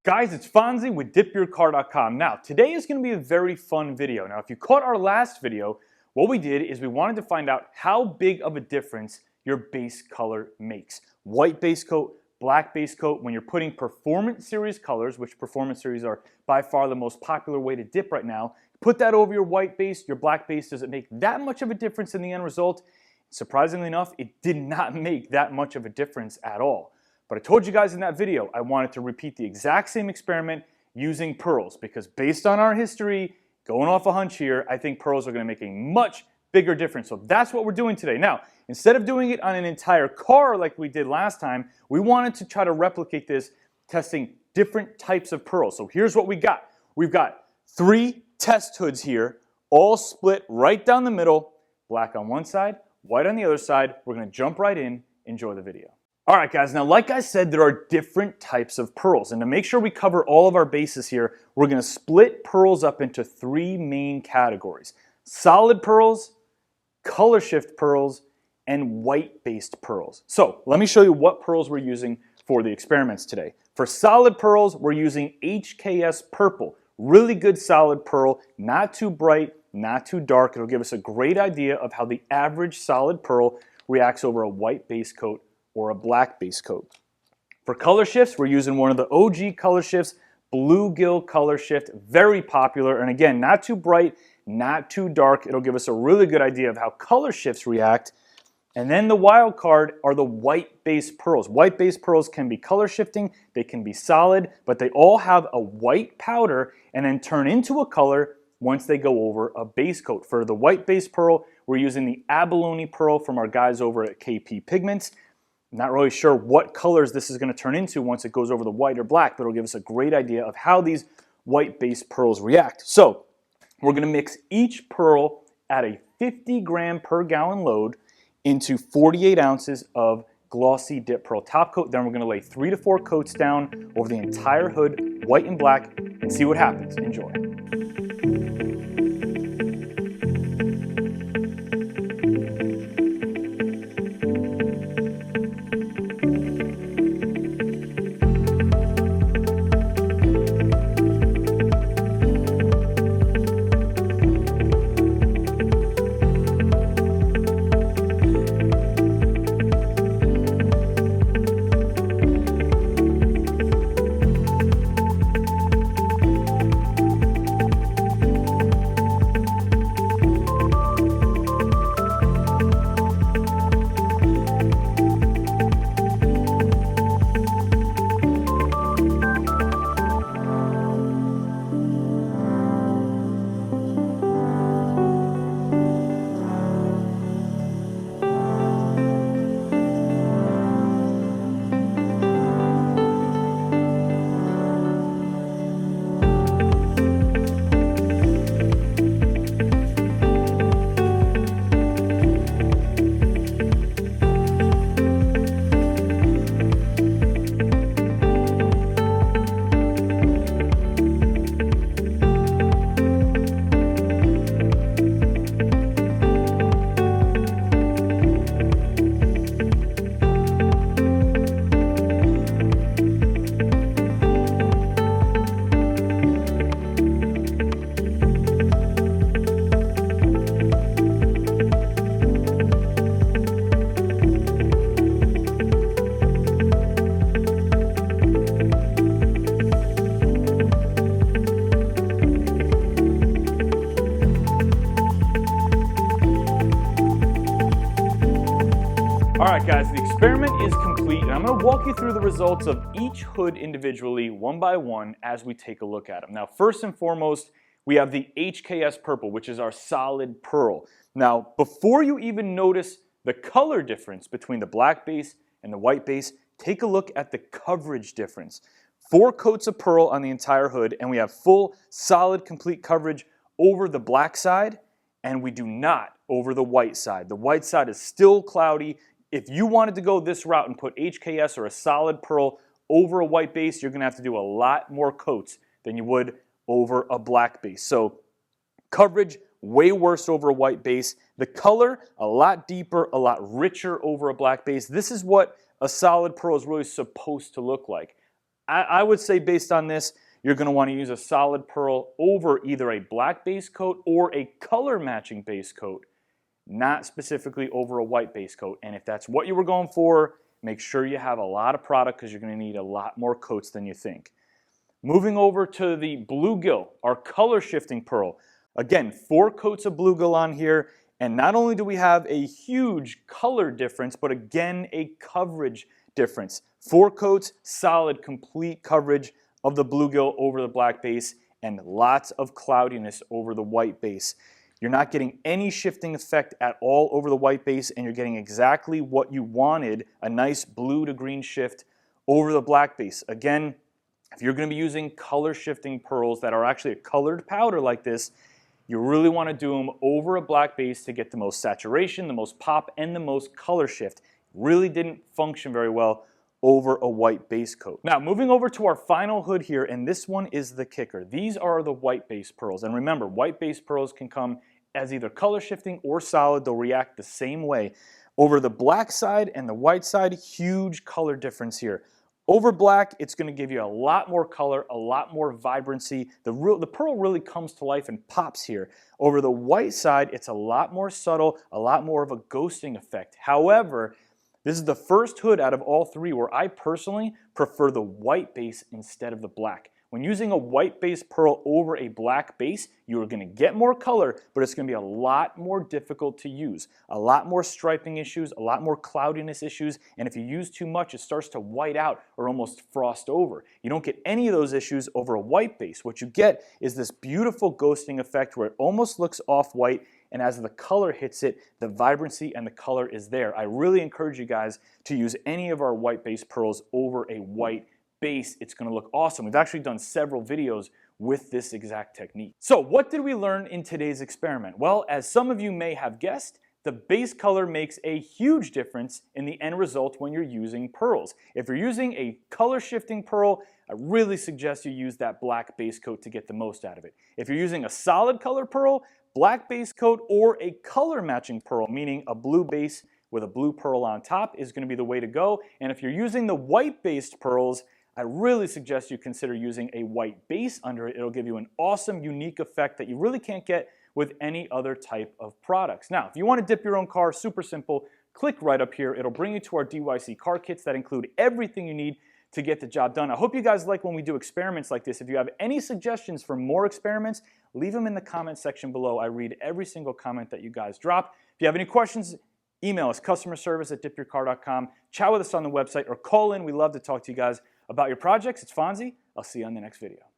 Guys, it's Fonzie with DipYourCar.com. Now, today is going to be a very fun video. Now, if you caught our last video, what we did is we wanted to find out how big of a difference your base color makes. White base coat, black base coat, when you're putting Performance Series colors, which Performance Series are by far the most popular way to dip right now, put that over your white base, your black base. Does it make that much of a difference in the end result? Surprisingly enough, it did not make that much of a difference at all. But I told you guys in that video I wanted to repeat the exact same experiment using pearls, because based on our history, going off a hunch here, I think pearls are going to make a much bigger difference. So that's what we're doing today. Now, instead of doing it on an entire car like we did last time, we wanted to try to replicate this, testing different types of pearls. So here's what we got. We've got 3 test hoods here, all split right down the middle, black on one side, white on the other side. We're going to jump right in. Enjoy the video. All right, guys, now like I said, there are different types of pearls, and to make sure we cover all of our bases here, we're going to split pearls up into 3 main categories: solid pearls, color shift pearls, and white-based pearls. So let me show you what pearls we're using for the experiments today. For solid pearls, we're using HKS Purple. Really good solid pearl, not too bright, not too dark. It'll give us a great idea of how the average solid pearl reacts over a white base coat or a black base coat. For color shifts, we're using one of the OG color shifts, Bluegill color shift, very popular, and again, not too bright, not too dark. It'll give us a really good idea of how color shifts react. And then the wild card are the white base pearls. White base pearls can be color shifting, they can be solid, but they all have a white powder and then turn into a color once they go over a base coat. For the white base pearl, we're using the abalone pearl from our guys over at KP Pigments. Not really sure what colors this is going to turn into once it goes over the white or black, but it'll give us a great idea of how these white base pearls react. So we're going to mix each pearl at a 50 gram per gallon load into 48 ounces of glossy dip pearl top coat. Then we're going to lay 3 to 4 coats down over the entire hood, white and black, and see what happens. Enjoy. Alright guys, the experiment is complete, and I'm going to walk you through the results of each hood individually, one by one, as we take a look at them. Now, first and foremost, we have the HKS Purple, which is our solid pearl. Now, before you even notice the color difference between the black base and the white base, take a look at the coverage difference. 4 coats of pearl on the entire hood, and we have full, solid, complete coverage over the black side, and we do not over the white side. The white side is still cloudy. If you wanted to go this route and put HKS or a solid pearl over a white base, you're going to have to do a lot more coats than you would over a black base. So coverage, way worse over a white base. The color, a lot deeper, a lot richer over a black base. This is what a solid pearl is really supposed to look like. I would say based on this, you're going to want to use a solid pearl over either a black base coat or a color matching base coat, not specifically over a white base coat. And if that's what you were going for, make sure you have a lot of product because you're going to need a lot more coats than you think. Moving over to the bluegill, our color shifting pearl. Again, 4 coats of bluegill on here, and not only do we have a huge color difference, but again, a coverage difference. 4 coats, solid, complete coverage of the bluegill over the black base, and lots of cloudiness over the white base. You're not getting any shifting effect at all over the white base, and you're getting exactly what you wanted, a nice blue to green shift over the black base. Again, if you're going to be using color shifting pearls that are actually a colored powder like this, you really want to do them over a black base to get the most saturation, the most pop, and the most color shift. Really didn't function very well over a white base coat. Now, moving over to our final hood here, and this one is the kicker. These are the white base pearls. And remember, white base pearls can come as either color shifting or solid. They'll react the same way. Over the black side and the white side, huge color difference here. Over black, it's going to give you a lot more color, a lot more vibrancy. The pearl really comes to life and pops here. Over the white side, it's a lot more subtle, a lot more of a ghosting effect. However, this is the first hood out of all 3 where I personally prefer the white base instead of the black. When using a white base pearl over a black base, you are going to get more color, but it's going to be a lot more difficult to use. A lot more striping issues, a lot more cloudiness issues, and if you use too much, it starts to white out or almost frost over. You don't get any of those issues over a white base. What you get is this beautiful ghosting effect where it almost looks off-white, and as the color hits it, the vibrancy and the color is there. I really encourage you guys to use any of our white base pearls over a white base. It's going to look awesome. We've actually done several videos with this exact technique. So what did we learn in today's experiment? Well, as some of you may have guessed, the base color makes a huge difference in the end result when you're using pearls. If you're using a color shifting pearl, I really suggest you use that black base coat to get the most out of it. If you're using a solid color pearl, black base coat or a color matching pearl, meaning a blue base with a blue pearl on top, is going to be the way to go. And if you're using the white based pearls, I really suggest you consider using a white base under it. It'll give you an awesome, unique effect that you really can't get with any other type of products. Now, if you want to dip your own car, super simple, click right up here. It'll bring you to our DYC car kits that include everything you need to get the job done. I hope you guys like when we do experiments like this. If you have any suggestions for more experiments, leave them in the comment section below. I read every single comment that you guys drop. If you have any questions, email us, CustomerService@DipYourCar.com. Chat with us on the website or call in. We love to talk to you guys about your projects. It's Fonzie. I'll see you on the next video.